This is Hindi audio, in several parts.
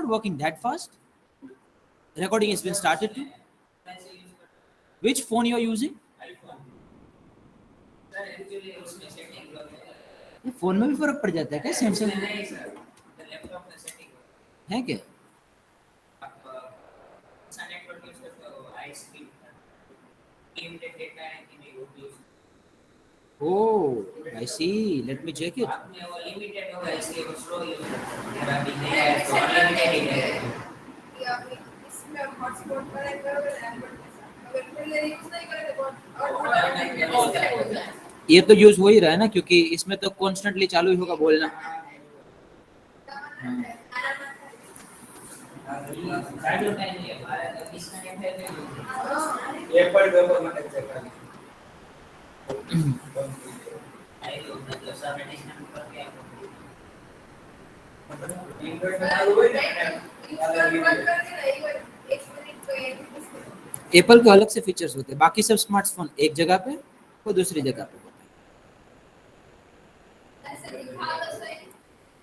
start working that fast? Recording has been started too. Which phone you are using? Phone में भी फर्क पड़ जाता है क्या? सैमसंग है क्या? Oh, I see. Let me check it. ये तो यूज हो ही रहा है ना, क्योंकि इसमें तो कॉन्स्टेंटली चालू ही होगा बोलना. एप्पल के अलग से फीचर्स होते हैं, बाकी सब स्मार्टफोन एक जगह पे और दूसरी जगह पे होता है.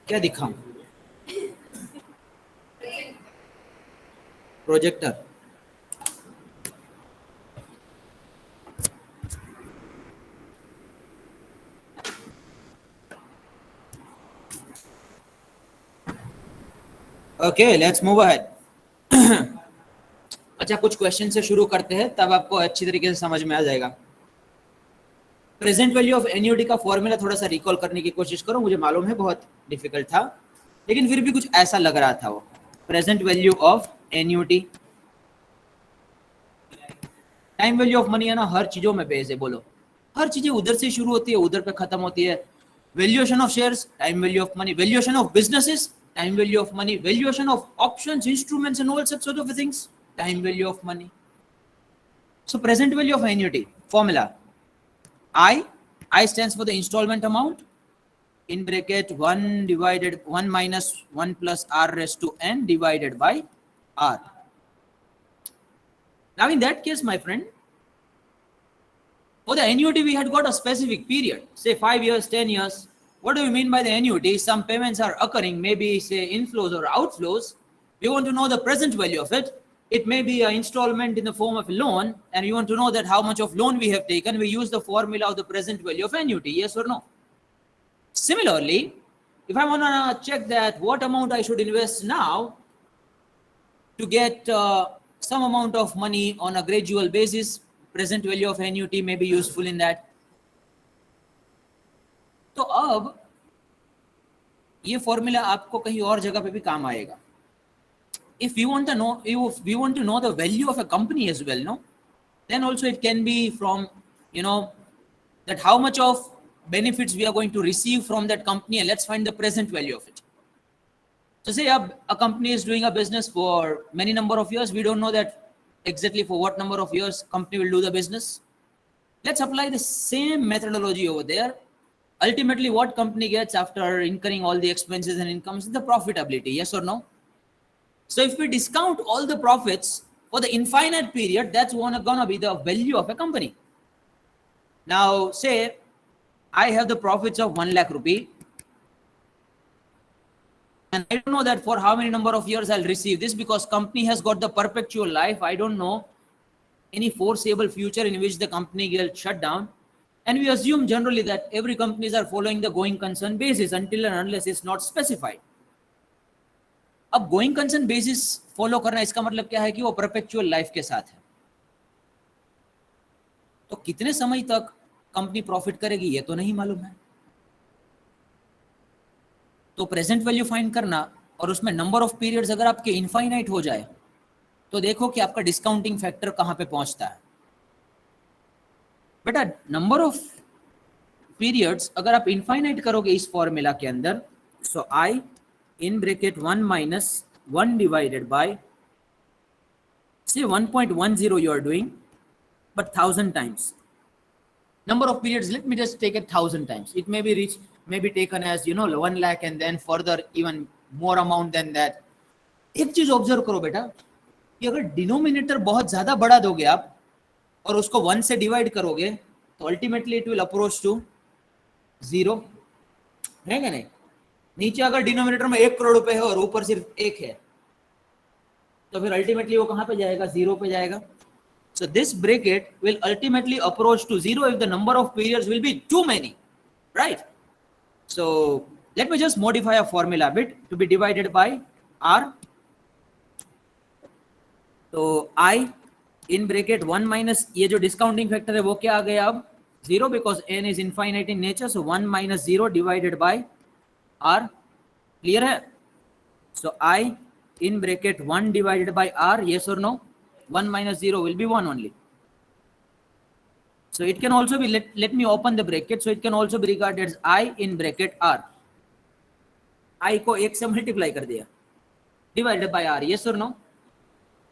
क्या दिखाऊं? Projector. Okay, let's move ahead. अच्छा, कुछ क्वेश्चन से शुरू करते हैं, तब आपको अच्छी तरीके से समझ में आ जाएगा. प्रेजेंट वैल्यू ऑफ एन्युटी का फॉर्मूला थोड़ा सा रिकॉल करने की कोशिश करो. मुझे मालूम है बहुत डिफिकल्ट था, लेकिन फिर भी कुछ ऐसा लग रहा था. वो present value of annuity, time value of money है ना, हर चीजों में बेस है. बोलो, हर चीजें उधर से शुरू होती है, उधर पे खत्म होती है. Valuation of shares, time value of money. Valuation of businesses, time value of money. Valuation of options, instruments and all such sort of things, time value of money. So present value of annuity formula, I stands for the installment amount, in bracket 1 minus 1 plus r raised to n divided by r. Now in that case, my friend, for the annuity we had got a specific period, say 5 years, 10 years. What do we mean by the annuity? Some payments are occurring, maybe say inflows or outflows. We want to know the present value of it. It may be an installment in the form of a loan, and we want to know that how much of loan we have taken. We use the formula of the present value of annuity, yes or no? Similarly, if I want to check that what amount I should invest now to get some amount of money on a gradual basis, present value of annuity may be useful in that. तो अब ये फॉर्मूला आपको कहीं और जगह पे भी काम आएगा. If we want to know the value of a company as well, no, then also it can be from, that how much of benefits we are going to receive from that company, and let's find the present value of it. So say a company is doing a business for many number of years. We don't know that exactly for what number of years company will do the business. Let's apply the same methodology over there. Ultimately, what company gets after incurring all the expenses and incomes is the profitability, yes or no? So if we discount all the profits for the infinite period, that's gonna be the value of a company. Now, say I have the profits of 1 lakh rupee, and I don't know that for how many number of years I'll receive this, because company has got the perpetual life. I don't know any foreseeable future in which the company gets shut down. And we assume generally that every companies are following the going concern basis until and unless it's not specified. अब गोइंग कंसर्न बेसिस फॉलो करना, इसका मतलब क्या है कि वो परपेचुअल लाइफ के साथ है. तो कितने समय तक कंपनी प्रॉफिट करेगी ये तो नहीं मालूम है. तो प्रेजेंट वैल्यू फाइंड करना, और उसमें नंबर ऑफ पीरियड्स अगर आपके इनफाइनाइट हो जाए तो देखो कि आपका डिस्काउंटिंग फैक्टर कहां पे पहुंचता है. बेटा, नंबर ऑफ पीरियड्स अगर आप इनफाइनाइट करोगे इस फॉर्मूला के अंदर, सो आई in bracket 1 minus 1 divided by, say 1.10 you are doing, but 1000 times. Number of periods, let me just take it 1000 times. It may be taken as 1 lakh and then further even more amount than that. एक चीज ऑब्जर्व करो बेटा, कि अगर डिनोमिनेटर बहुत ज्यादा बढ़ा दोगे आप और उसको 1 से डिवाइड करोगे तो ultimately it will approach to 0, है क्या नहीं? नीचे अगर डिनोमिनेटर में 1 करोड़ रुपए है और ऊपर सिर्फ 1 है, तो फिर अल्टीमेटली वो कहाँ पे जाएगा, जीरो पे जाएगा. So this bracket will ultimately approach to zero if the number of periods will be too many, right? So let me just modify a formula a bit to be divided by r. तो I in bracket 1 minus ये जो discounting factor है वो क्या आ गया अब, zero, because n is infinite in nature. So 1 minus 0 divided by r. Clear है? So I in bracket 1 divided by r, yes or no? 1 minus 0 will be 1 only. So it can also be, let me open the bracket. So it can also be regarded as I in bracket r. I को 1 से multiply कर दिया, divided by r, yes or no?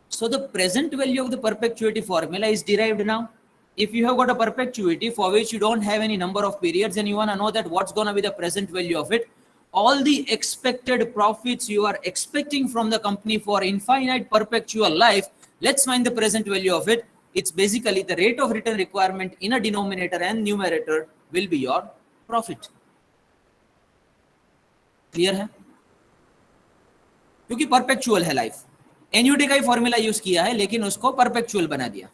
So the present value of the perpetuity formula is derived now. If you have got a perpetuity for which you don't have any number of periods and you want to know that what's going to be the present value of it, all the expected profits you are expecting from the company for infinite perpetual life, let's find the present value of it. It's basically the rate of return requirement in a denominator and numerator will be your profit. Clear है? क्योंकि परपेचुअल है लाइफ. एन्युटी का ही फॉर्मूला यूज किया है लेकिन उसको परपेचुअल बना दिया.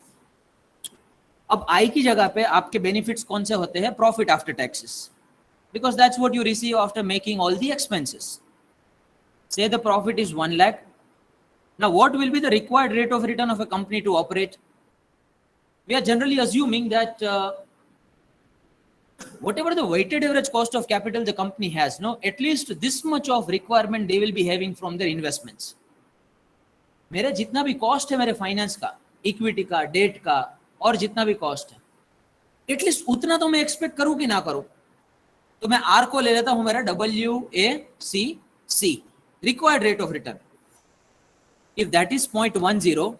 अब आई की जगह पे आपके बेनिफिट्स कौन से होते हैं, profit after taxes, because that's what you receive after making all the expenses. Say the profit is 1 lakh. Now what will be the required rate of return of a company to operate? We are generally assuming that whatever the weighted average cost of capital the company has, no, at least this much of requirement they will be having from their investments. मेरे जितना भी कॉस्ट है मेरे फाइनेंस का, इक्विटी का, डेट का, और जितना भी कॉस्ट है, एटलीस्ट उतना तो मैं एक्सपेक्ट करूं कि ना करूं. तो मैं आर को ले लेता हूं मेरा WACC, required rate of return. If that is 0.10,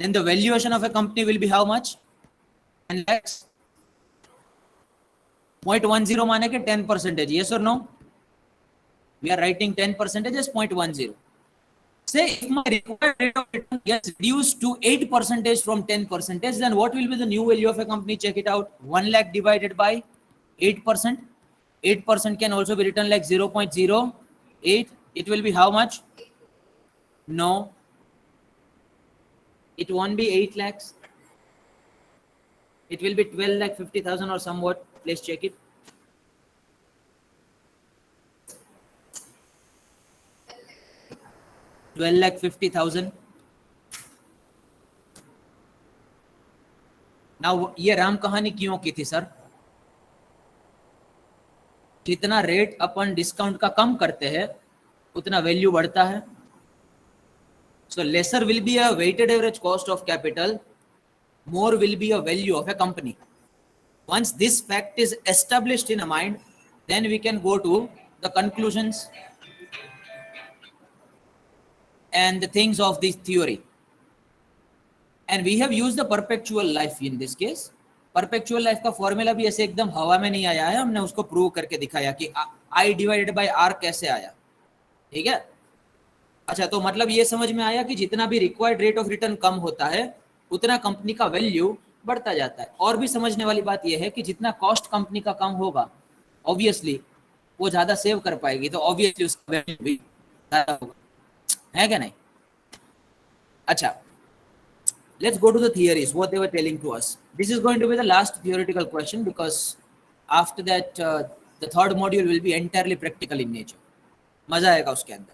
then the valuation of a company will be how much? 10 lakhs. 0.10 माने के 10%, yes or no? We are writing 10% as 0.10. Say if my required rate of return gets reduced to 8% from 10%, then what will be the new value of a company? Check it out. 1 lakh divided by 8%. 8% can also be written like 0.08. It will be how much? No. It won't be 8 lakhs. It will be 12 lakh 50,000 or somewhat. Let's check it. $12 lakh 50,000. Now ये राम कहानी क्यों की थी सर? जितना रेट अपन डिस्काउंट का कम करते हैं उतना वैल्यू बढ़ता है. So lesser will be a weighted average cost of capital, more will be a value of a company. Once this fact is established in a mind, then we can go to the conclusions and the things of this theory. And we have used the perpetual life in this case. Perpetual life का फॉर्मूला भी ऐसे एकदम हवा में नहीं आया है, हमने उसको प्रूव करके दिखाया कि I डिवाइडेड बाय R कैसे आया. ठीक है. अच्छा, तो मतलब ये समझ में आया कि जितना भी रिक्वायर्ड रेट ऑफ रिटर्न कम होता है उतना कंपनी का वैल्यू बढ़ता जाता है. और भी समझने वाली बात यह है कि जितना कॉस्ट कंपनी का कम होगा, ऑब्वियसली वो ज्यादा सेव कर पाएगी, तो ऑब्वियसली उसका वैल्यू भी ज्यादा होगा. है क्या नहीं? अच्छा, let's go to the theories, what they were telling to us. This is going to be the last theoretical question because after that the third module will be entirely practical in nature. मजा आएगा उसके अंदर.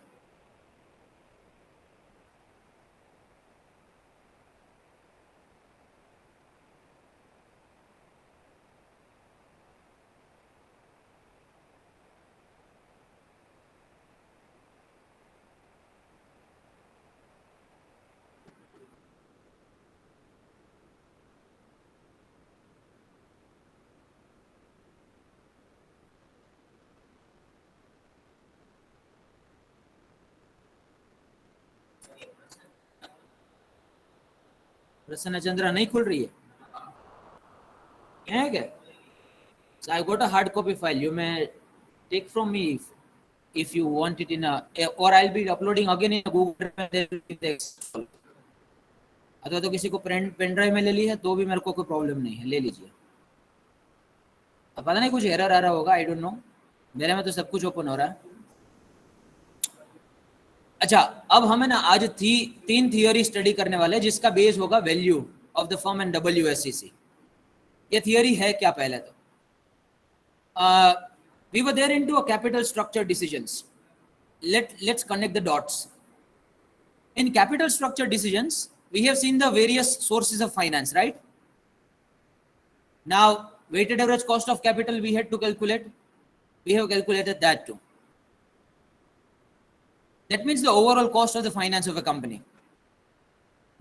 प्रसन्न चंद्रा नहीं खुल रही है क्या? So I got a hard copy file. You may take from me if you want it in a, or I'll be uploading again in a Google Drive. अथवा तो किसी को पेन ड्राइव में ले ली है तो भी मेरे को कोई प्रॉब्लम नहीं है, ले लीजिए. अब पता नहीं कुछ एरर आ रहा होगा, आई डोंट नो. मेरे में तो सब कुछ ओपन हो रहा है. अच्छा, अब हमें ना आज तीन थियोरी स्टडी करने वाले हैं जिसका बेस होगा value of the firm and WSEC। ये थियोरी है क्या? पहले तो we were there into a capital structure decisions. Let's connect the dots. In capital structure decisions, we have seen the various sources of finance, right? Now, weighted average cost of capital we had to calculate. We have calculated that too. That means the overall cost of the finance of a company.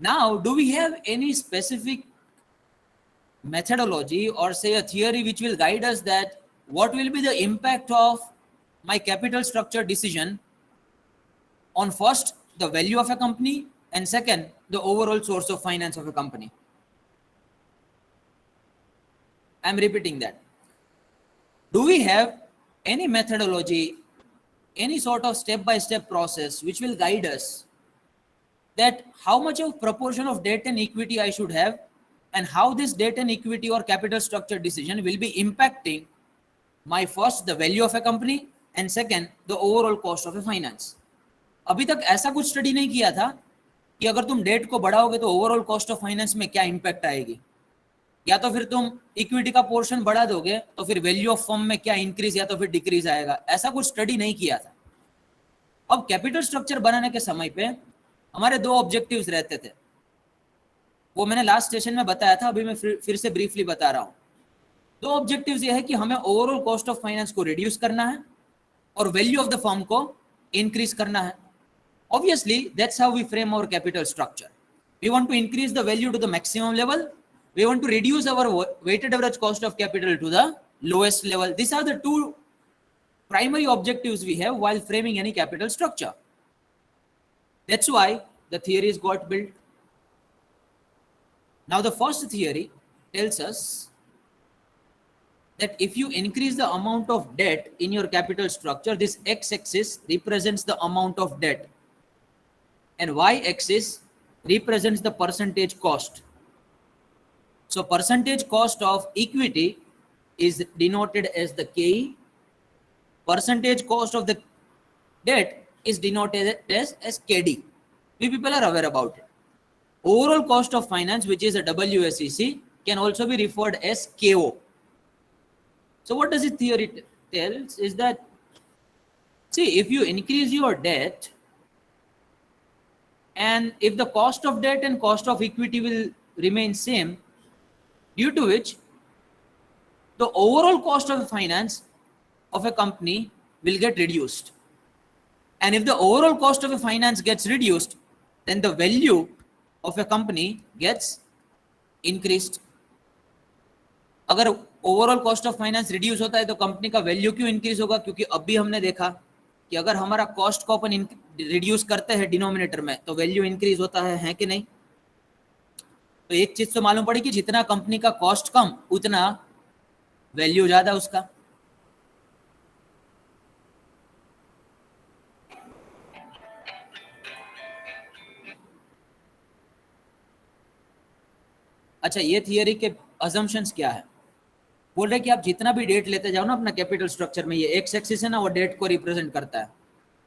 Now, do we have any specific methodology or say a theory which will guide us that what will be the impact of my capital structure decision on first the value of a company and second the overall source of finance of a company? I'm repeating that. Do we have any methodology, any sort of step-by-step process which will guide us that how much of proportion of debt and equity I should have and how this debt and equity or capital structure decision will be impacting my first the value of a company and second the overall cost of a finance? अभी तक ऐसा कुछ स्टडी नहीं किया था कि अगर तुम डेट को बढ़ाओगे तो ओवरऑल कॉस्ट ऑफ फाइनेंस में क्या इंपैक्ट आएगी, या तो फिर तुम इक्विटी का पोर्शन बढ़ा दोगे तो फिर वैल्यू ऑफ फर्म में क्या इंक्रीज या तो फिर डिक्रीज आएगा। ऐसा कुछ स्टडी नहीं किया था। अब कैपिटल स्ट्रक्चर बनाने के समय पे हमारे दो ऑब्जेक्टिव्स रहते थे, वो मैंने लास्ट सेशन में बताया था, अभी मैं फिर से ब्रीफली बता रहा हूँ। दो ऑब्जेक्टिव्स ये है कि हमें ओवरऑल कॉस्ट ऑफ फाइनेंस को रिड्यूस करना है और वैल्यू ऑफ द फर्म को इंक्रीज करना है। Obviously, that's how we frame our capital structure. We want to increase the value to the maximum level. We want to reduce our weighted average cost of capital to the lowest level. These are the two primary objectives we have while framing any capital structure. That's why the theories got built. Now, the first theory tells us that if you increase the amount of debt in your capital structure, this x-axis represents the amount of debt and y-axis represents the percentage cost. So percentage cost of equity is denoted as the KE. Percentage cost of the debt is denoted as KD. We people are aware about it. Overall cost of finance, which is a WSEC, can also be referred as KO. So what does the theory tells is that, see, if you increase your debt, and if the cost of debt and cost of equity will remain same, due to which the overall cost of finance of a company will get reduced. And if the overall cost of a finance gets reduced, then the value of a company gets increased. अगर overall cost of finance reduce होता है तो कंपनी का वैल्यू क्यों इंक्रीज होगा? क्योंकि अभी हमने देखा कि अगर हमारा कॉस्ट को अपन रिड्यूस करते हैं डिनोमिनेटर में तो वैल्यू इंक्रीज होता है कि नहीं? तो एक चीज तो मालूम पड़ी कि जितना कंपनी का कॉस्ट कम उतना वैल्यू ज्यादा उसका। अच्छा, ये थियरी के अजम्पशंस क्या है? बोल रहे कि आप जितना भी डेट लेते जाओ ना अपना कैपिटल स्ट्रक्चर में, ये एक्स एक्सिस है ना, वो डेट को रिप्रेजेंट करता है।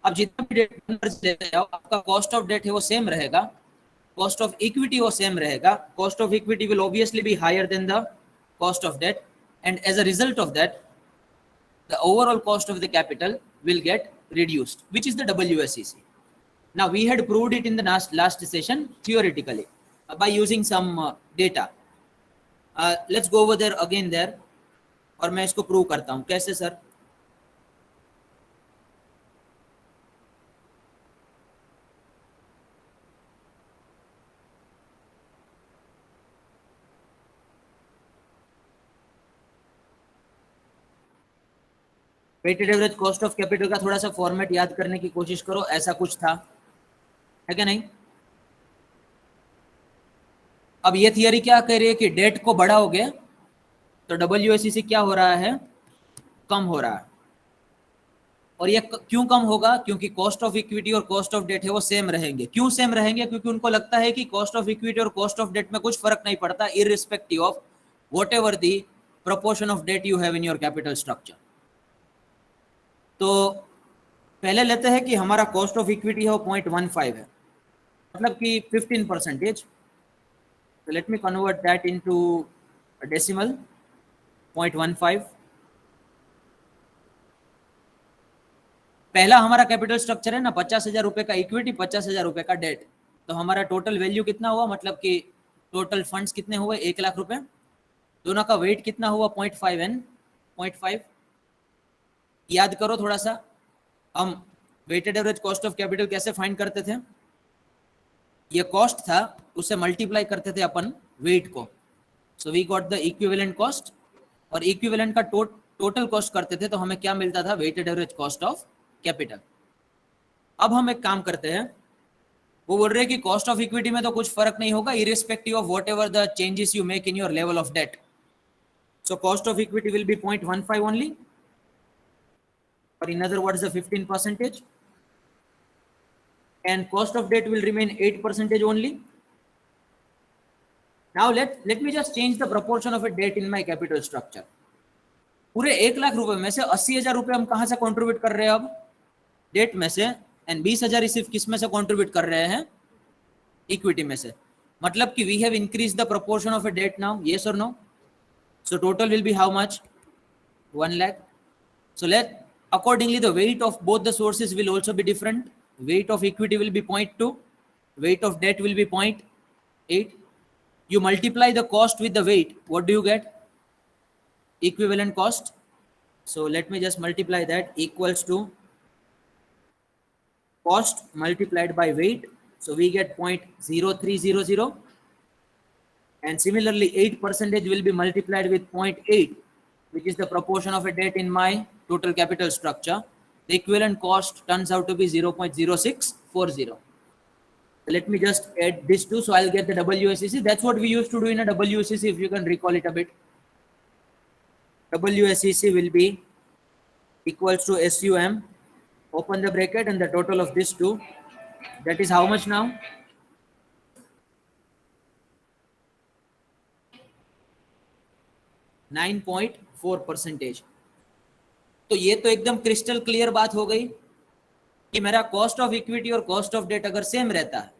आप जितना भी डेट लेते जाओ आपका कॉस्ट ऑफ डेट है वो सेम रहेगा, कॉस्ट ऑफ इक्विटी वो सेम रहेगा। Cost of equity will obviously be higher than the cost of debt and as a result of that the overall cost of the capital will get reduced, which is the WSEC. Now we had proved it in the last session theoretically by using some data. Let's go over there again there और मैं इसको प्रूव करता हूँ। कैसे sir? Weighted average cost of capital का थोड़ा सा फॉर्मेट याद करने की कोशिश करो, ऐसा कुछ था, है क्या नहीं? अब ये थियरी क्या कह रही है कि डेट को बढ़ाओगे तो WSEC क्या हो रहा है? कम हो रहा है। और ये क्यों कम होगा? क्योंकि कॉस्ट ऑफ इक्विटी और कॉस्ट ऑफ डेट है वो सेम रहेंगे। क्यों सेम रहेंगे? क्योंकि उनको लगता है कि कॉस्ट ऑफ इक्विटी और कॉस्ट ऑफ डेट में कुछ फर्क नहीं पड़ता, irrespective of whatever the proportion of debt you have in your capital structure. तो पहले लेते हैं कि हमारा कॉस्ट ऑफ इक्विटी है वो 0.15 है, मतलब कि 15%। So let me convert that into a decimal, 0.15। पहला हमारा कैपिटल स्ट्रक्चर है ना 50,000 रुपए का इक्विटी, 50,000 रुपए का डेट। तो हमारा टोटल वैल्यू कितना हुआ, मतलब कि टोटल फंड्स कितने हुए, 1,00,000 रुपए। दोनों का वेट कितना हुआ, 0.5 0.5। याद करो थोड़ा सा, हम weighted average cost of capital कैसे फाइंड करते थे, ये कॉस्ट था उससे मल्टीप्लाई करते थे अपन वेट को। So we got the equivalent cost, और इक्विवेलेंट का टोटल कॉस्ट करते थे तो हमें क्या मिलता था, weighted average cost of capital. अब हम एक काम करते हैं, वो बोल रहे हैं कि कॉस्ट ऑफ इक्विटी में तो कुछ फर्क नहीं होगा irrespective of whatever the changes you make in your level of debt. So cost of equity will be 0.15 only, or in other words the 15%, and cost of debt will remain 8% only. Now let me just change the proportion of a debt in my capital structure. पूरे 1,00,000 रुपए में से 80,000 रुपए हम कहां से कंट्रीब्यूट कर रहे हैं, अब डेट में से, एंड 20,000 सिर्फ किस में से कंट्रीब्यूट कर रहे हैं, इक्विटी में से। मतलब कि we have increase the proportion of a debt now, yes or no? So total will be how much, 1,00,000. So accordingly the weight of both the sources will also be different. Weight of equity will be 0.2, weight of debt will be 0.8. You multiply the cost with the weight, what do you get, equivalent cost. So let me just multiply that, equals to cost multiplied by weight. So we get 0.0300, and similarly 8% will be multiplied with 0.8, which is the proportion of a debt in my total capital structure. The equivalent cost turns out to be 0.0640. Let me just add this too, so I'll get the WSEC. That's what we used to do in a WSEC, if you can recall it a bit. WSEC will be equals to SUM, open the bracket, and the total of this two, that is how much now? 9.4%। तो ये तो एकदम क्रिस्टल क्लियर बात हो गई कि मेरा कॉस्ट ऑफ इक्विटी और कॉस्ट ऑफ डेट अगर सेम रहता है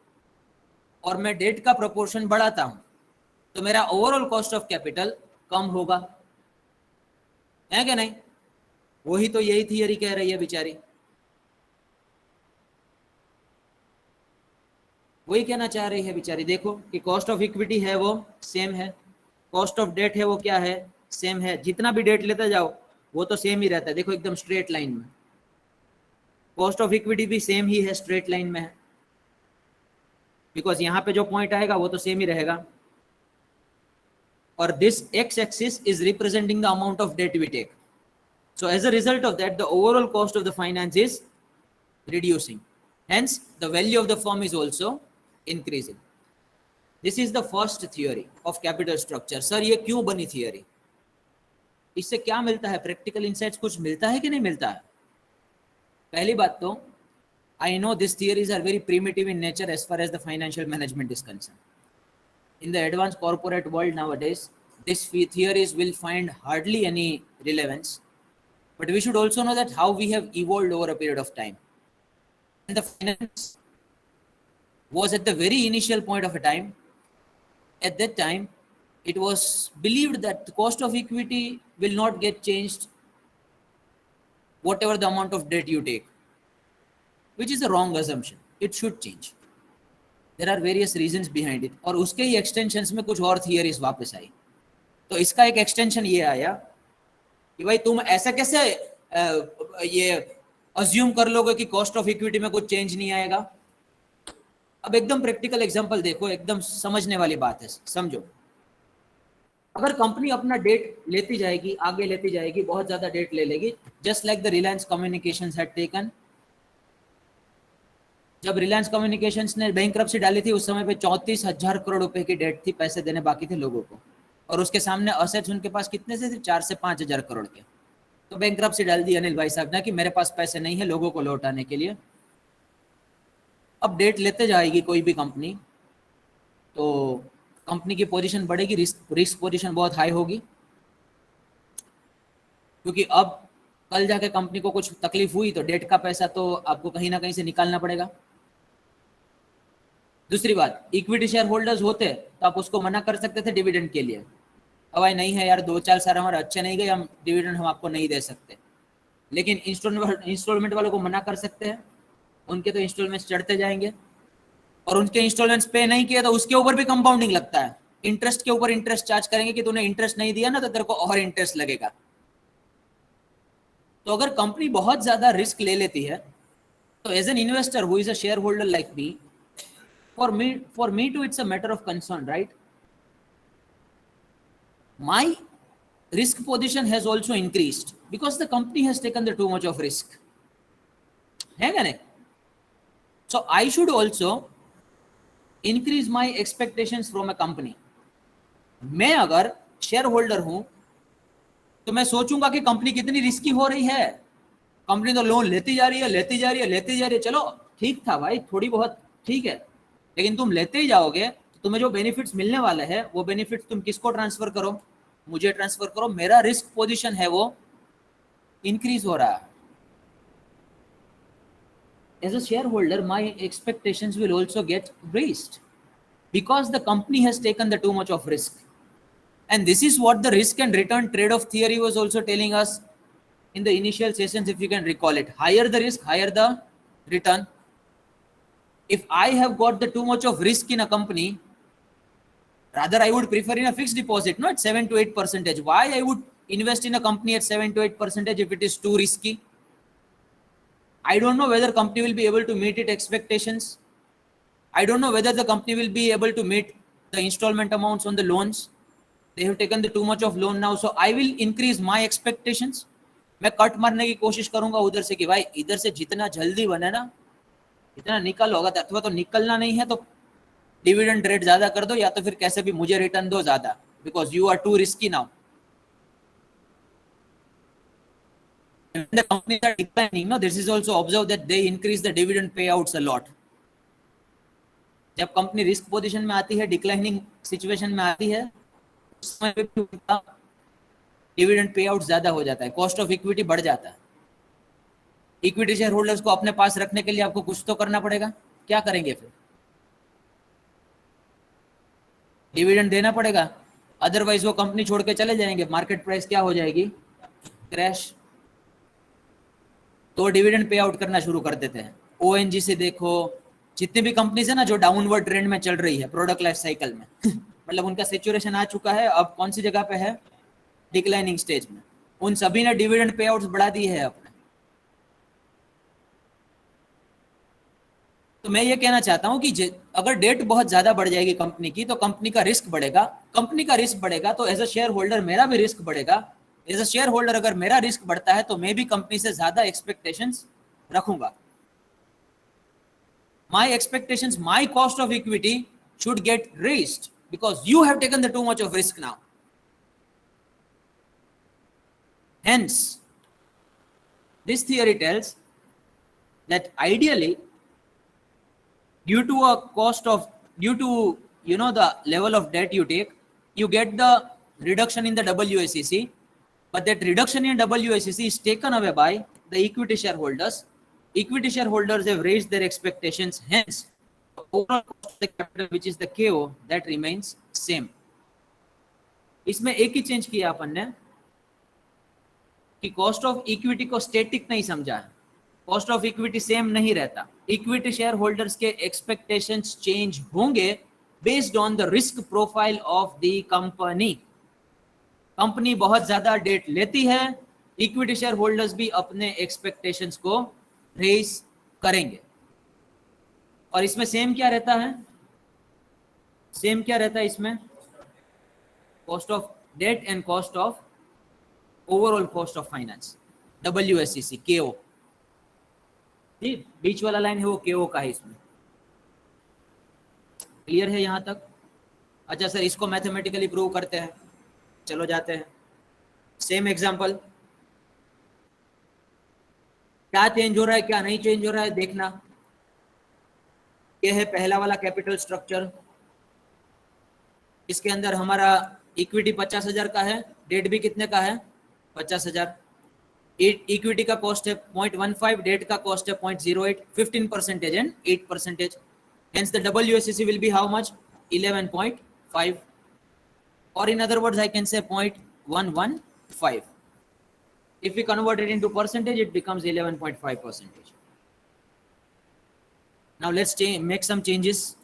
और मैं डेट का प्रोपोर्शन बढ़ाता हूं तो मेरा ओवरऑल कॉस्ट ऑफ कैपिटल कम होगा, है क्या नहीं? वही तो यही थियरी कह रही है बेचारी, वही कहना चाह रही है बेचारी। देखो कि कॉस्ट ऑफ इक्विटी है वो सेम है, कॉस्ट ऑफ डेट है वो क्या है, सेम है। जितना भी डेट लेते जाओ वो तो सेम ही रहता है, देखो एकदम स्ट्रेट लाइन में। कॉस्ट ऑफ इक्विटी भी सेम ही है, स्ट्रेट लाइन में है, बिकॉज यहाँ पे जो पॉइंट आएगा वो तो सेम ही रहेगा। और this x axis is representing the amount of debt we take. So as a result of that, the overall cost of the finance is reducing. Hence, the value of the firm is also increasing. This is the first theory of capital structure. Sir, ये क्यों बनी theory? इससे क्या मिलता है, practical insights कुछ मिलता है कि नहीं मिलता है? पहली बात तो, I know these theories are very primitive in nature as far as the financial management is concerned. In the advanced corporate world nowadays, these theories will find hardly any relevance. But we should also know that how we have evolved over a period of time. And the finance was at the very initial point of a time. At that time, it was believed that the cost of equity will not get changed whatever the amount of debt you take, which is a wrong assumption. It should change. There are various reasons behind it. और उसके ही extensions में कुछ और theories वापस आई। तो इसका एक extension ये आया कि भाई तुम ऐसा कैसे ये अज्यूम कर लोगे कि कॉस्ट ऑफ इक्विटी में कुछ चेंज नहीं आएगा। अब एकदम प्रैक्टिकल एग्जांपल देखो, एकदम समझने वाली बात है, समझो। अगर कंपनी अपना डेट लेती जाएगी, आगे लेती जाएगी, बहुत ज्यादा डेट ले लेगी, just like the Reliance communications had taken. जब रिलायंस कम्युनिकेशंस ने बैंकरप्सी डाली थी उस समय पे 34,000 करोड़ रुपए की डेट थी, पैसे देने बाकी थे लोगों को, और उसके सामने असेट्स उनके पास कितने से थे, 4 से 5,000 करोड़ के। तो बैंकरप्सी डाल दी अनिल भाई साहब ने कि मेरे पास पैसे नहीं है लोगों को लौटाने के लिए। अब डेट लेते जाएगी कोई भी कंपनी तो कंपनी की पोजीशन बढ़ेगी, रिस्क पोजीशन बहुत हाई होगी, क्योंकि अब कल जाके कंपनी को कुछ तकलीफ हुई तो डेट का पैसा तो आपको कहीं ना कहीं से निकालना पड़ेगा। दूसरी बात, इक्विटी शेयर होल्डर्स होते तो आप उसको मना कर सकते थे डिविडेंड के लिए, अब भाई नहीं है यार, 2-4 साल हमारे अच्छे नहीं गए, हम डिविडेंड हम आपको नहीं दे सकते। लेकिन इंस्टॉलमेंट वालों को मना कर सकते हैं, उनके तो इंस्टॉलमेंट्स चढ़ते जाएंगे, और उनके इंस्टॉलमेंट्स पे नहीं किया तो उसके ऊपर भी कंपाउंडिंग लगता है, इंटरेस्ट के ऊपर इंटरेस्ट चार्ज करेंगे कि तूने इंटरेस्ट नहीं दिया ना तो तेरे को और इंटरेस्ट लगेगा। तो अगर कंपनी बहुत ज्यादा रिस्क ले लेती है तो as an investor who is a shareholder like me, for me too it's a matter of concern, right? My risk position has also increased because the company has taken the too much of risk, है क्या नहीं? So I should also increase my expectations from a company. मैं अगर शेयर होल्डर हूं तो मैं सोचूंगा कि कंपनी कितनी रिस्की हो रही है। कंपनी तो लोन लेती जा रही है, लेती जा रही है, लेती जा रही है, चलो ठीक था भाई, थोड़ी बहुत ठीक है, लेकिन तुम लेते ही जाओगे तो तुम्हें जो बेनिफिट्स मिलने वाले हैं वो बेनिफिट्स तुम किसको ट्रांसफर करो? मुझे ट्रांसफर करो। मेरा रिस्क पोजीशन है वो इंक्रीज हो रहा है। As a shareholder, my expectations will also get raised because the company has taken the too much of risk. And this is what the risk and return trade-off theory was also telling us in the initial sessions, if you can recall it. Higher the risk, higher the return. If I have got the too much of risk in a company, rather I would prefer in a fixed deposit, not 7 to 8%. Why I would invest in a company at 7 to 8% if it is too risky? I don't know whether company will be able to meet its expectations. I don't know whether the company will be able to meet the installment amounts on the loans. They have taken the too much of loan now, so I will increase my expectations. मैं कट मारने की कोशिश करूंगा उधर से कि भाई इधर से जितना जल्दी बने ना इतना निकल होगा, अथवा तो निकलना नहीं है तो डिविडेंड रेट ज्यादा कर दो, या तो फिर कैसे भी मुझे रिटर्न दो ज्यादा, because you are too risky now. When the companies are declining, no, this is also observed that they increase the dividend payouts a lot. जब कंपनी रिस्क पोजीशन में आती है, डिक्लाइनिंग सिचुएशन में आती है, उस समय पे डिविडेंड पे आउट ज्यादा हो जाता है, कॉस्ट ऑफ इक्विटी बढ़ जाता है। इक्विटी शेयर होल्डर्स को अपने पास रखने के लिए आपको कुछ तो करना पड़ेगा। क्या करेंगे फिर? डिविडेंड देना पड़ेगा, अदरवाइज वो कंपनी छोड़ के चले जाएंगे, मार्केट प्राइस क्या हो जाएगी? क्रैश। तो डिविडेंड पे आउट करना शुरू कर देते हैं। ओएनजीसी देखो, जितनी भी कंपनीज है ना जो डाउनवर्ड ट्रेंड में चल रही है प्रोडक्ट लाइफ साइकिल में मतलब उनका सेचुरेशन आ चुका है, अब कौन सी जगह पे है? डिक्लाइनिंग स्टेज में। उन सभी ने डिविडेंड पे आउट्स बढ़ा दिए हैं अपने। तो मैं ये कहना चाहता हूं कि अगर डेट बहुत ज्यादा बढ़ जाएगी कंपनी की तो कंपनी का रिस्क बढ़ेगा। कंपनी का रिस्क बढ़ेगा तो एज अ शेयर होल्डर मेरा भी रिस्क बढ़ेगा। एज अ शेयर होल्डर अगर मेरा रिस्क बढ़ता है तो मैं भी कंपनी से ज्यादा एक्सपेक्टेशंस रखूंगा। My expectations, my cost of equity should get raised because you have taken the too much of risk now. Hence, this theory tells that ideally, due to the level of debt you take, you get the reduction in the WACC, but that reduction in WACC is taken away by the equity shareholders. Equity shareholders have raised their expectations, hence the overall cost of the capital, which is the KO, that remains same. इसमें एक ही चेंज किया अपन ने कि कॉस्ट ऑफ इक्विटी को स्टैटिक नहीं समझा है। कॉस्ट ऑफ इक्विटी सेम नहीं रहता। इक्विटी शेयर होल्डर्स के एक्सपेक्टेशंस चेंज होंगे based on the risk profile of the company. Company बहुत ज्यादा डेट लेती है, इक्विटी शेयर होल्डर्स भी अपने एक्सपेक्टेशंस को रेज करेंगे। और इसमें सेम क्या रहता है? सेम क्या रहता है इसमें? Cost of debt and cost of overall cost of finance, WACC, KO। बीच वाला लाइन है वो KO का है। इसमें क्लियर है यहां तक? अच्छा सर, इसको मैथमेटिकली प्रूव करते हैं, चलो जाते हैं। सेम एग्जांपल, क्या चेंज हो रहा है क्या नहीं चेंज हो रहा है देखना। ये है पहला वाला कैपिटल स्ट्रक्चर। इसके अंदर हमारा इक्विटी 50,000 का है, डेट भी कितने का है? 50,000। इक्विटी का कॉस्ट है 0.15, डेट का कॉस्ट है 0.08, 15% and 8%. Hence the WACC will be how much? 11.5. Or in other words, I can say 0.115. If we convert it into percentage, it becomes 11.5%. Now let's make some changes.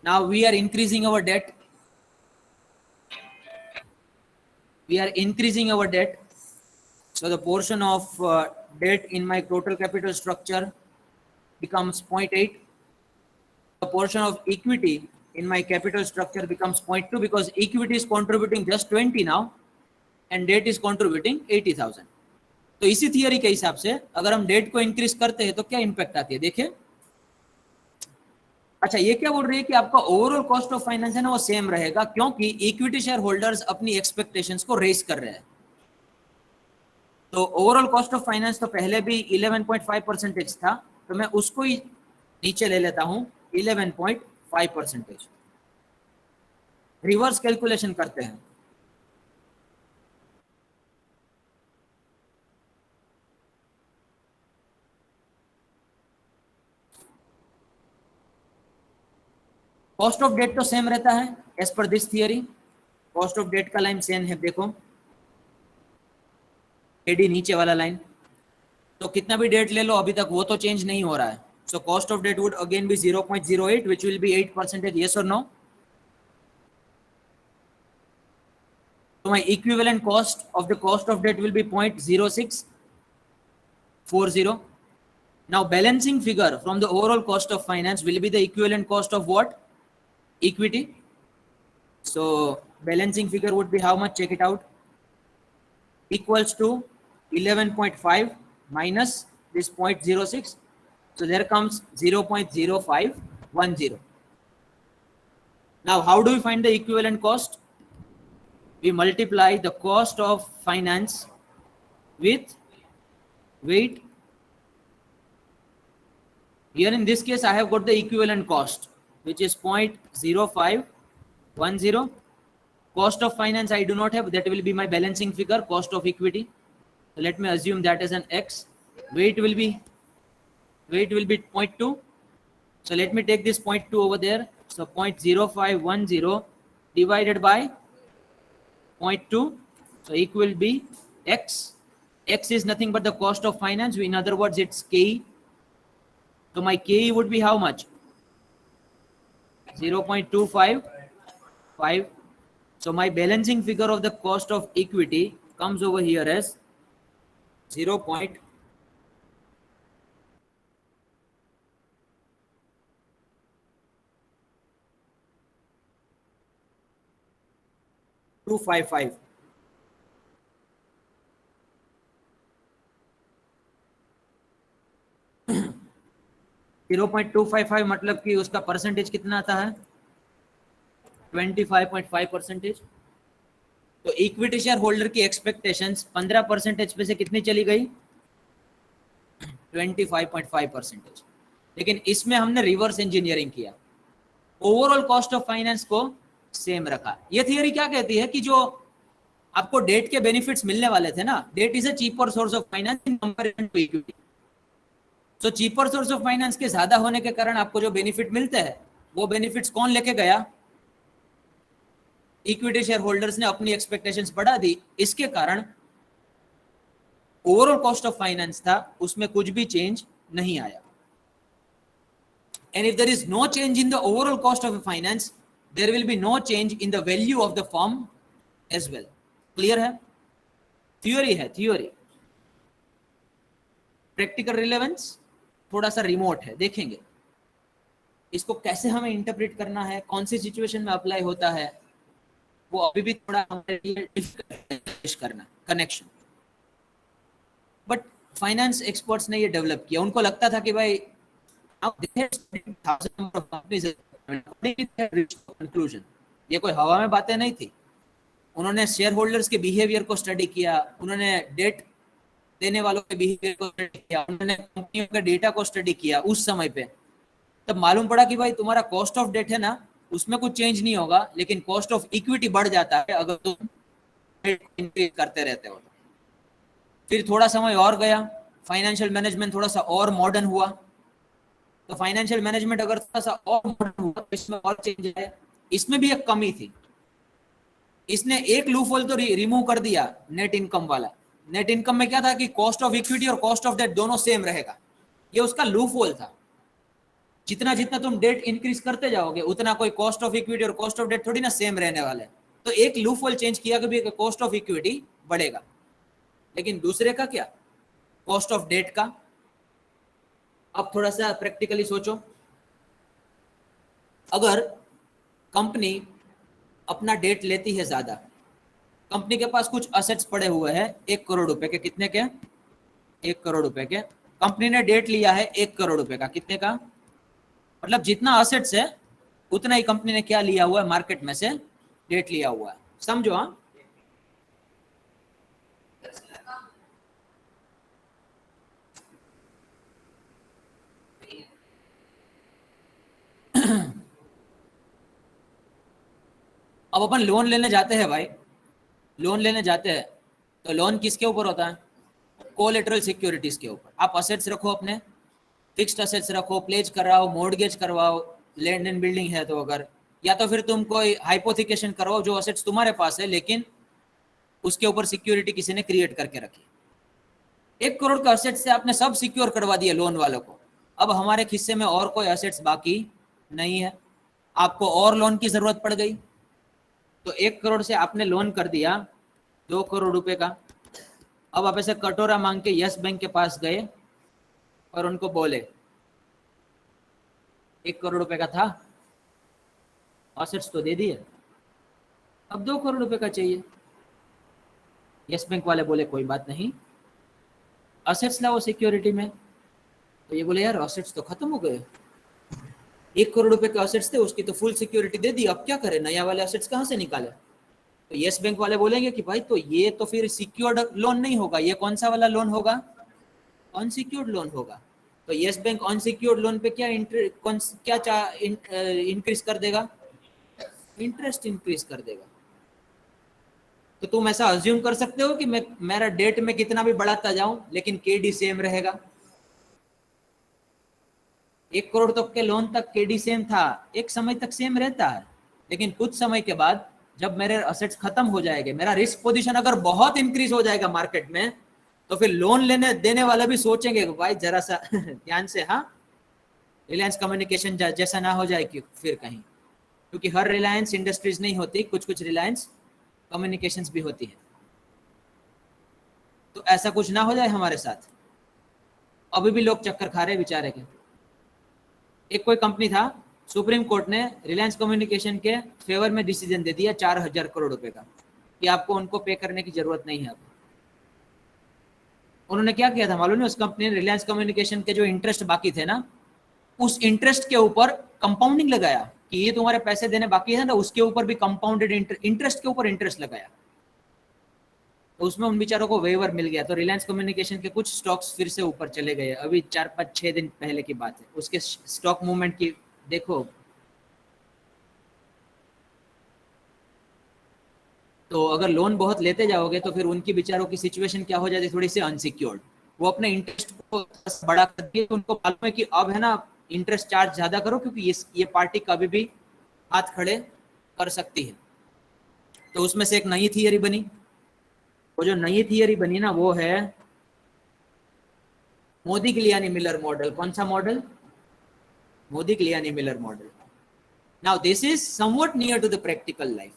Now we are increasing our debt. So the portion of debt in my total capital structure becomes 0.8. The portion of equity in my capital structure becomes 0.2 because equity is contributing just 20 now and debt is contributing 80,000. तो इसी थियरी के हिसाब से अगर हम डेट को इंक्रीज करते हैं तो क्या इंपैक्ट आती है, देखिए. अच्छा, ये क्या बोल रही है कि आपका ओवरऑल कॉस्ट ऑफ फाइनेंस है ना वो सेम रहेगा क्योंकि इक्विटी शेयर होल्डर्स अपनी एक्सपेक्टेशंस को रेज कर रहे हैं. तो ओवरऑल कॉस्ट ऑफ फाइनेंस तो पहले भी 11.5% था, तो मैं उसको ही नीचे ले लेता हूं 11.5%. रिवर्स कैलकुलेशन करते हैं. कॉस्ट ऑफ डेट तो सेम रहता है as per this theory. Cost of debt का लाइन सेम है, देखो एडी नीचे वाला लाइन. तो कितना भी डेट ले लो अभी तक वो तो चेंज नहीं हो रहा है. So cost of debt would again be 0.08 which will be 8%. yes or no? So my equivalent cost of the cost of debt will be 0.0640. Now balancing figure from the overall cost of finance will be the equivalent cost of what? Equity. So balancing figure would be how much? Check it out. Equals to 11.5 minus this 0.06. So there comes 0.0510. Now how do we find the equivalent cost? We multiply the cost of finance with, wait, here in this case I have got the equivalent cost which is 0.0510. Cost of finance I do not have, that will be my balancing figure. Cost of equity, so let me assume that as an x. Weight will be 0.2. So let me take this 0.2 over there. So 0.0510 divided by 0.2, so equal will be x. X is nothing but the cost of finance. In other words, it's KE. So my KE would be how much? 0.255. So my balancing figure of the cost of equity comes over here as 0.255. .255 मतलब कि उसका परसेंटेज कितना आता है? 25.5%. तो इक्विटी शेयर होल्डर की एक्सपेक्टेशंस 15% पे से कितनी चली गई? 25.5%. लेकिन इसमें हमने रिवर्स इंजीनियरिंग किया, ओवरऑल कॉस्ट ऑफ फाइनेंस को सेम रखा. ये थियरी क्या कहती है कि जो आपको डेट के बेनिफिट्स मिलने वाले थे ना, debt is a cheaper source of finance in comparison to equity. तो चीपर सोर्स ऑफ फाइनेंस के ज्यादा होने के कारण आपको जो बेनिफिट मिलते हैं वो बेनिफिट्स कौन लेके गया? इक्विटी शेयर होल्डर्स ने अपनी एक्सपेक्टेशंस बढ़ा दी. इसके कारण ओवरऑल कॉस्ट ऑफ फाइनेंस था उसमें कुछ भी चेंज नहीं आया. And if there is no change in the overall cost of finance, there will be no change in the value of the firm as well. Clear है? थ्योरी है, थ्योरी. प्रैक्टिकल रिलेवेंस थोड़ा सा रिमोट है, देखेंगे इसको कैसे हमें इंटरप्रेट करना है, कौन सी सिचुएशन में अप्लाई होता है, वो अभी भी थोड़ा हमारे लिए डिफिकल्ट करना कनेक्शन. बट फाइनेंस एक्सपर्ट्स ने ये डेवलप किया. उनको लगता था कि भाई कंक्लूजन, ये कोई हवा में बातें नहीं थी. उन्होंने शेयर होल्डर्स के बिहेवियर को स्टडी किया, उन्होंने डेट देने वालों के बिहेवियर को स्टडी किया, उन्होंने कंपनियों के डेटा को स्टडी किया उस समय पे. तब मालूम पड़ा कि भाई तुम्हारा कॉस्ट ऑफ डेट है ना उसमें कुछ चेंज नहीं होगा, लेकिन कॉस्ट ऑफ इक्विटी बढ़ जाता है अगर तुम इंक्रीज करते रहते हो। फिर थोड़ा समय और गया, फाइनेंशियल मैनेजमेंट थोड़ा सा और मॉडर्न हुआ, तो फाइनेंशियल मैनेजमेंट अगर थोड़ा सा और मॉडर्न हुआ तो इसमें और चेंज आया। इसमें भी एक कमी थी, इसने एक लूपहोल तो रिमूव कर दिया, नेट इनकम वाला। नेट इनकम में क्या था कि कॉस्ट ऑफ इक्विटी और कॉस्ट ऑफ डेट दोनों सेम रहेगा, ये उसका लूपहोल था। जितना जितना तुम डेट इंक्रीज करते जाओगे उतना कोई कॉस्ट ऑफ इक्विटी और कॉस्ट ऑफ डेट थोड़ी ना सेम रहने वाले, तो एक लूपहोल चेंज किया कि कॉस्ट ऑफ इक्विटी बढ़ेगा, लेकिन दूसरे का क्या, कॉस्ट ऑफ डेट का। अब थोड़ा सा प्रैक्टिकली सोचो, अगर कंपनी अपना डेट लेती है ज्यादा, कंपनी के पास कुछ असेट्स पड़े हुए हैं 1 करोड़ रुपए के, कितने के, 1 करोड़ रुपए के, कंपनी ने डेट लिया है 1 करोड़ रुपए का, कितने का, मतलब जितना असेट्स है उतना ही कंपनी ने क्या लिया हुआ है, मार्केट में से डेट लिया हुआ है, समझो। हाँ, अब अपन लोन लेने जाते हैं भाई, लोन लेने जाते हैं तो लोन किसके ऊपर होता है, कोलेटरल सिक्योरिटीज के ऊपर। आप असेट्स रखो, अपने फिक्स्ड असेट्स रखो, प्लेज कराओ, मॉर्गेज करवाओ, लैंड एंड बिल्डिंग है तो अगर, या तो फिर तुम कोई हाइपोथिकेशन करवाओ जो असेट्स तुम्हारे पास है लेकिन उसके ऊपर सिक्योरिटी किसी ने क्रिएट करके रखी। 1 करोड़ का असेट से आपने सब सिक्योर करवा दिए लोन वालों को, अब हमारे हिस्से में और कोई असेट्स बाकी नहीं है, आपको और लोन की जरूरत पड़ गई, तो 1 करोड़ से आपने लोन कर दिया 2 करोड़ रुपए का। अब आप ऐसे कटोरा मांग के यस बैंक के पास गए और उनको बोले 1 करोड़ रुपए का था, असेट्स तो दे दिए, अब 2 करोड़ रुपए का चाहिए। यस बैंक वाले बोले कोई बात नहीं, असेट्स लाओ सिक्योरिटी में। तो ये बोले यार असेट्स तो खत्म हो गए, 1 करोड़ रुपए के असेट्स थे, उसकी तो फुल सिक्योरिटी दे दी, अब क्या करें, नया वाले असेट्स कहाँ से निकाले। तो यस बैंक वाले बोलेंगे कि भाई तो ये तो फिर सिक्योर्ड लोन नहीं होगा, ये कौन सा वाला लोन होगा, अनसिक्योर्ड लोन होगा। तो यस बैंक अनसिक्योर्ड लोन पे क्या इंक्रीज कर देगा, इंटरेस्ट इंक्रीज कर देगा। तो तुम ऐसा अज्यूम कर सकते हो कि मैं मेरा डेट में कितना भी बढ़ाता जाऊं लेकिन केडी सेम रहेगा। 1 करोड़ तक के लोन तक केडी सेम था, एक समय तक सेम रहता है, लेकिन कुछ समय के बाद जब मेरे असेट्स खत्म हो जाएंगे, मेरा रिस्क पोजीशन अगर बहुत इंक्रीज हो जाएगा मार्केट में, तो फिर लोन लेने देने वाला भी सोचेंगे भाई जरा सा ध्यान से, हाँ रिलायंस कम्युनिकेशन जैसा ना हो जाए कि फिर कहीं, क्योंकि हर रिलायंस इंडस्ट्रीज नहीं होती, कुछ कुछ रिलायंस कम्युनिकेशंस भी होती है, तो ऐसा कुछ ना हो जाए हमारे साथ। अभी भी लोग चक्कर खा रहे बेचारे के। एक कोई कंपनी था, सुप्रीम कोर्ट ने रिलायंस कम्युनिकेशन के फेवर में डिसीजन दे दिया 4,000 करोड़ रुपए का कि आपको उनको पे करने की जरूरत नहीं है। अब उन्होंने क्या किया था मालूम है, उस कंपनी ने रिलायंस कम्युनिकेशन के जो इंटरेस्ट बाकी थे ना, उस इंटरेस्ट के ऊपर कंपाउंडिंग लगाया कि ये तुम्हारे पैसे देने बाकी है ना, उसके ऊपर भी कंपाउंडेड इंटरेस्ट के ऊपर इंटरेस्ट लगाया, तो उसमें उन बेचारों को वेवर मिल गया। तो रिलायंस कम्युनिकेशन के कुछ स्टॉक्स फिर से ऊपर चले गए, अभी 4-5-6 दिन पहले की बात है, उसके स्टॉक मूवमेंट की देखो। तो अगर लोन बहुत लेते जाओगे तो फिर उनकी बेचारों की सिचुएशन क्या हो जाती है, थोड़ी सी अनसिक्योर्ड, वो अपने इंटरेस्ट को बड़ा कर दिए, उनको मालूम है कि अब है ना इंटरेस्ट चार्ज ज्यादा करो क्योंकि ये पार्टी कभी भी हाथ खड़े कर सकती है। तो उसमें से एक नई थियरी बनी, वो जो नई थियरी बनी ना वो है मोदी गिलियानी मिलर मॉडल। कौन सा model, Modigliani Miller model. Now this is somewhat near to the practical life.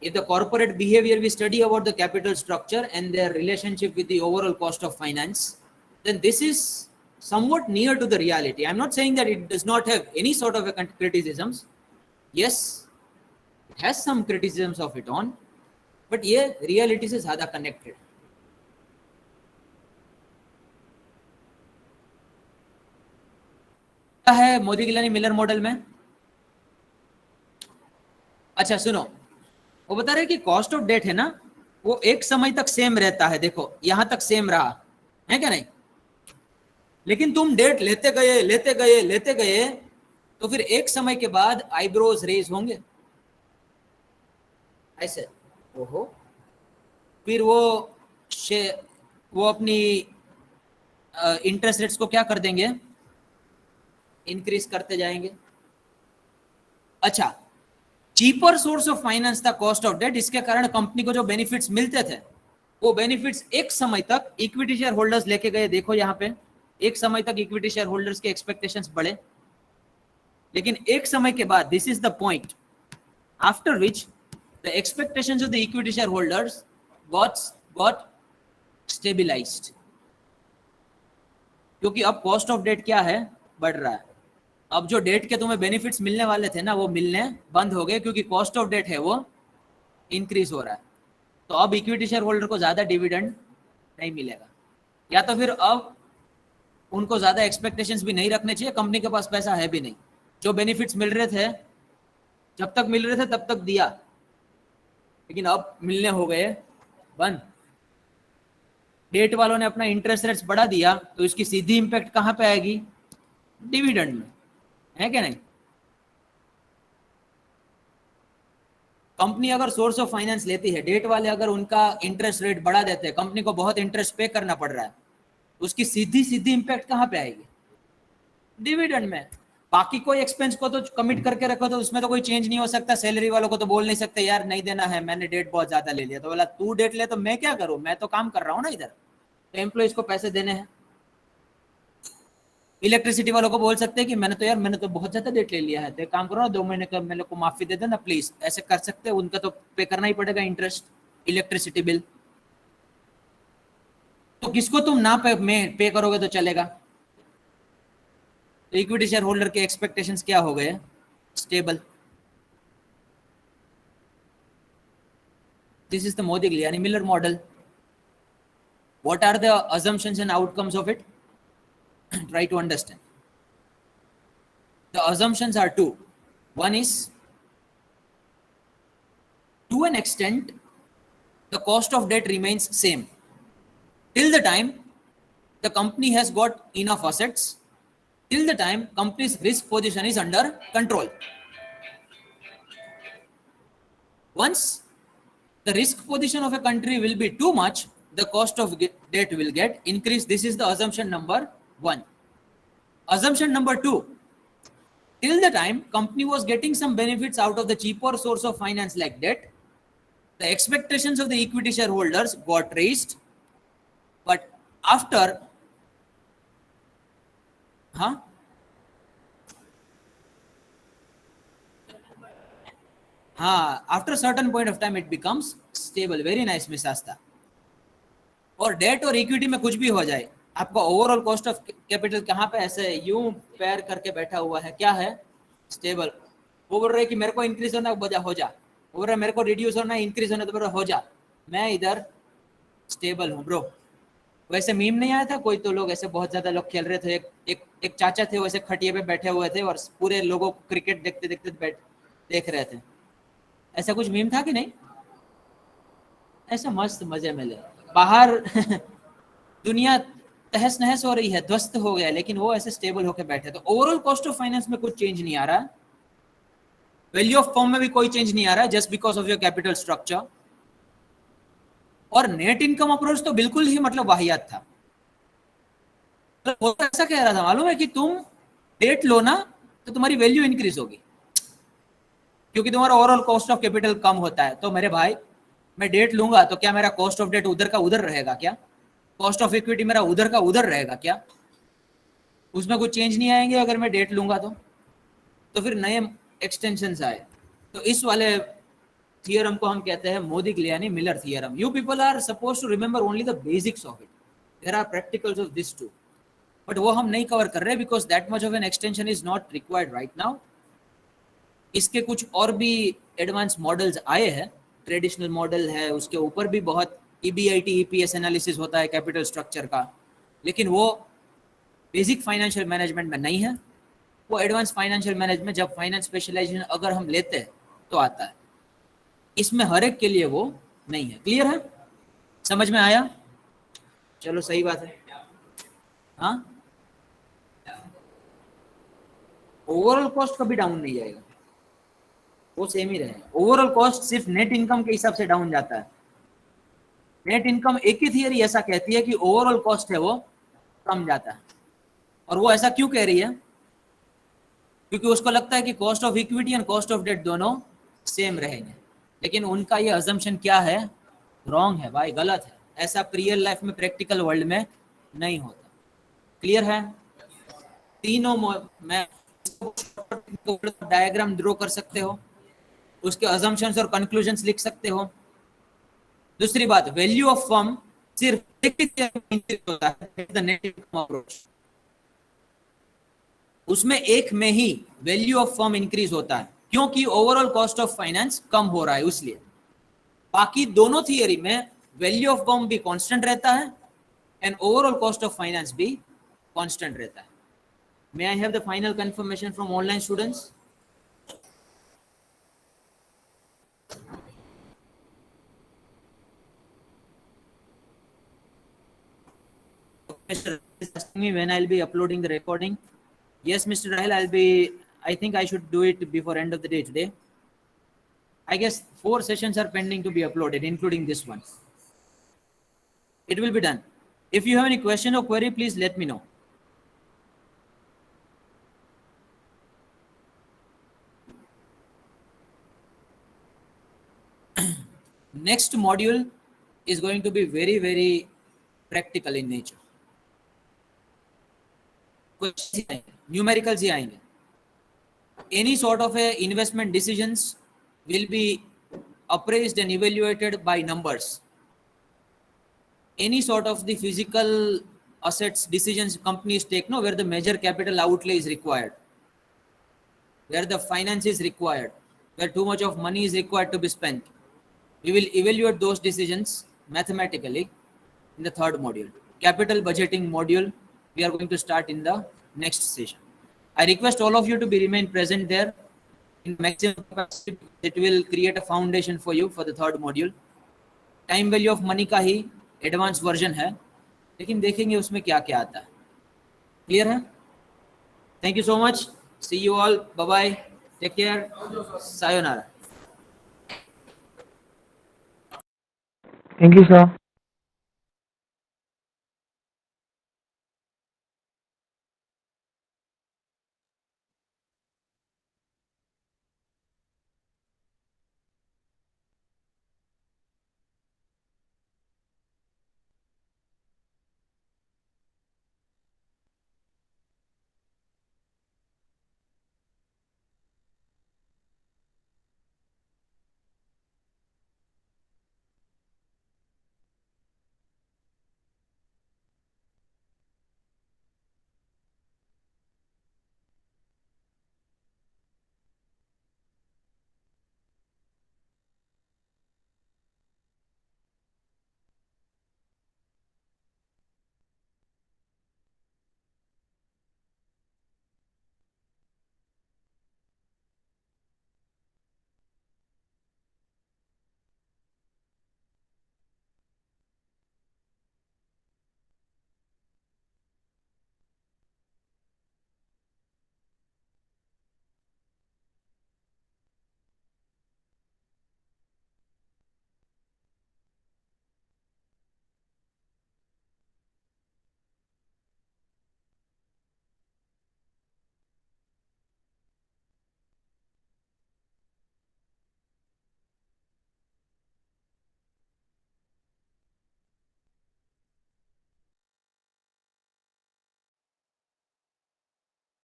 If the corporate behavior we study about the capital structure and their relationship with the overall cost of finance, then this is somewhat near to the reality. I'm not saying that it does not have any sort of a criticisms. Yes, it has some criticisms of it on, but ये reality से ज़्यादा connected. क्या है मोदी गिलानी मिलर मॉडल में? अच्छा सुनो, वो बता रहे कि कॉस्ट ऑफ डेट है ना, वो एक समय तक सेम रहता है, देखो यहां तक सेम रहा है क्या नहीं, लेकिन तुम डेट लेते गए लेते गए लेते गए तो फिर एक समय के बाद आईब्रोज रेज होंगे ऐसे, ओहो, फिर वो अपनी इंटरेस्ट रेट्स को क्या कर देंगे, इंक्रीज करते जाएंगे। अच्छा, चीपर सोर्स ऑफ फाइनेंस था कॉस्ट ऑफ डेट, इसके कारण कंपनी को जो बेनिफिट्स मिलते थे वो बेनिफिट्स एक समय तक इक्विटी शेयर होल्डर्स लेके गए। देखो यहाँ पे एक समय तक इक्विटी शेयर होल्डर्स के एक्सपेक्टेशंस बढ़े, लेकिन एक समय के बाद, this is the point after which the expectations of the equity share holders got stabilised, क्योंकि अब कॉस्ट ऑफ डेट क्या है, बढ़ रहा है। अब जो डेट के तुम्हें बेनिफिट्स मिलने वाले थे ना वो मिलने बंद हो गए, क्योंकि कॉस्ट ऑफ डेट है वो इंक्रीज हो रहा है। तो अब इक्विटी शेयर होल्डर को ज्यादा डिविडेंड नहीं मिलेगा, या तो फिर अब उनको ज्यादा एक्सपेक्टेशंस भी नहीं रखने चाहिए, कंपनी के पास पैसा है भी नहीं। जो बेनिफिट्स मिल रहे थे, जब तक मिल रहे थे तब तक दिया, लेकिन अब मिलने हो गए बंद। डेट वालों ने अपना इंटरेस्ट रेट्स बढ़ा दिया, तो इसकी सीधी इंपैक्ट कहां पे आएगी, डिविडेंड में, है क्या नहीं। कंपनी अगर सोर्स ऑफ फाइनेंस लेती है, डेट वाले अगर उनका इंटरेस्ट रेट बढ़ा देते हैं, कंपनी को बहुत इंटरेस्ट पे करना पड़ रहा है, उसकी सीधी सीधी इंपैक्ट कहां पे आएगी, डिविडेंड में। बाकी कोई एक्सपेंस को तो कमिट करके रखो, तो उसमें तो कोई चेंज नहीं हो सकता। सैलरी वालों को तो बोल नहीं सकते यार नहीं देना है, मैंने डेट बहुत ज्यादा ले लिया, तो बोला तू डेट ले तो मैं क्या करूं, मैं तो काम कर रहा हूं ना इधर, तो एम्प्लॉइज को पैसे देने हैं। इलेक्ट्रिसिटी वालों को बोल सकते हैं कि मैंने तो बहुत ज्यादा डेट ले लिया है, तो काम करो ना 2 महीने का मेरे को माफी दे देना प्लीज, ऐसे कर सकते हैं। उनका तो पे करना ही पड़ेगा इंटरेस्ट, इलेक्ट्रिसिटी बिल। तो किसको तुम ना पे करोगे तो चलेगा। तो इक्विटी शेयर होल्डर के एक्सपेक्टेशंस क्या हो गए, stable. This is the Modigliani Miller model. What are the assumptions and outcomes of it? Try to understand. The assumptions are two. One is, to an extent, the cost of debt remains same till the time the company has got enough assets, till the time company's risk position is under control. Once the risk position of a country will be too much, the cost of debt will get increased. This is the assumption number one. Assumption number two, till the time company was getting some benefits out of the cheaper source of finance like debt, the expectations of the equity shareholders got raised. But after after a certain point of time it becomes stable. Very nice, Miss Asta. और डेट और इक्विटी में कुछ भी हो जाए, आपका ओवरऑल कॉस्ट ऑफ कैपिटल कहाँ पे ऐसे यूं पैर करके बैठा हुआ है, क्या है, स्टेबल। वो बोल रहे हैं कि मेरे को इंक्रीज होना बजा हो जा, वो बोल रहे मेरे को रिड्यूस होना इंक्रीज होना तो हो जा, मैं इधर स्टेबल हूँ ब्रो। वैसे मीम नहीं आया था कोई, तो लोग ऐसे बहुत ज्यादा लोग खेल रहे थे, एक चाचा थे वैसे खटिए पे बैठे हुए थे और पूरे लोगों को क्रिकेट देखते देखते देख रहे थे। ऐसा कुछ मीम था कि नहीं, ऐसा मस्त मजे में ले बाहर दुनिया तहस नहस हो रही है, ध्वस्त हो गया, लेकिन वो ऐसे स्टेबल होकर बैठे। तो ओवरऑल कॉस्ट ऑफ फाइनेंस में कुछ चेंज नहीं आ रहा है, वैल्यू ऑफ फर्म में भी कोई चेंज नहीं आ रहा है, just because of your capital structure. और नेट इनकम अप्रोच तो बिल्कुल ही मतलब वाहियात था। तो वो ऐसा कह रहा था मालूम है कि तुम डेट लो ना तो तुम्हारी वैल्यू इंक्रीज होगी, क्योंकि तुम्हारा ओवरऑल कॉस्ट ऑफ कैपिटल कम होता है। तो मेरे भाई मैं डेट लूंगा तो क्या मेरा कॉस्ट ऑफ डेट उधर का उधर रहेगा क्या, कॉस्ट ऑफ इक्विटी मेरा उधर का उधर रहेगा क्या, उसमें कुछ चेंज नहीं आएंगे अगर मैं डेट लूंगा तो फिर नए एक्सटेंशंस आए। तो इस वाले थियरम को हम कहते हैं Modigliani Miller theorem. You people are suppose to remember only the basics of it, there are practicals of this too, but वो हम नहीं कवर कर रहे because that much of an extension is not required right now. इसके कुछ और भी एडवांस मॉडल्स आए हैं, ट्रेडिशनल मॉडल है, उसके ऊपर भी बहुत EBIT EPS एनालिसिस होता है कैपिटल स्ट्रक्चर का, लेकिन वो बेसिक फाइनेंशियल मैनेजमेंट में नहीं है। वो एडवांस फाइनेंशियल मैनेजमेंट जब फाइनेंस स्पेशलाइजेशन अगर हम लेते हैं तो आता है, इसमें हर एक के लिए वो नहीं है। क्लियर है, समझ में आया, चलो सही बात है। हाँ ओवरऑल कॉस्ट कभी डाउन नहीं जाएगा, वो सेम ही रहेगा। ओवरऑल कॉस्ट सिर्फ नेट इनकम के हिसाब से डाउन जाता है। नेट इनकम एक ही थियरी ऐसा कहती है कि ओवरऑल कॉस्ट है वो कम जाता है। और वो ऐसा क्यों कह रही है? क्योंकि उसको लगता है कि cost of equity and cost of debt दोनों सेम रहेंगे। लेकिन उनका ये अजम्पशन क्या है? रॉन्ग है भाई, गलत है। ऐसा रियल लाइफ में, प्रैक्टिकल वर्ल्ड में नहीं होता। क्लियर है? तीनों मैं डायग्राम ड्रॉ कर सकते हो, उसके अजम्पशंस और कंक्लूजन्स लिख सकते हो। दूसरी बात, वैल्यू ऑफ फर्म सिर्फ एक ही होता है, द नेट इनकम अप्रोच। उसमें एक में ही वैल्यू ऑफ फर्म इंक्रीज होता है, क्योंकि ओवरऑल कॉस्ट ऑफ फाइनेंस कम हो रहा है इसलिए। बाकी दोनों थियरी में वैल्यू ऑफ फर्म भी कांस्टेंट रहता है and overall cost of finance भी कांस्टेंट रहता है। May I have the final confirmation from online students? Mr. is asking me when I'll be uploading the recording. Yes, Mr. Rahil, I think I should do it before end of the day today. I guess 4 sessions are pending to be uploaded, including this one. It will be done. If you have any question or query, please let me know. Next module is going to be very, very practical in nature. Numericals ही आएंगे. Any sort of a investment decisions will be appraised and evaluated by numbers. Any sort of the physical assets decisions companies take, no, where the major capital outlay is required, where the finance is required, where too much of money is required to be spent, we will evaluate those decisions mathematically in the third module. Capital budgeting module we are going to start in the next session. I request all of you to be remain present there in maximum capacity. It will create a foundation for you for the third module. Time value of money का ही एडवांस वर्जन है, लेकिन देखेंगे उसमें क्या क्या आता है। क्लियर है? Thank you so much, see you all, bye bye, take care, sayonara. Thank you, sir.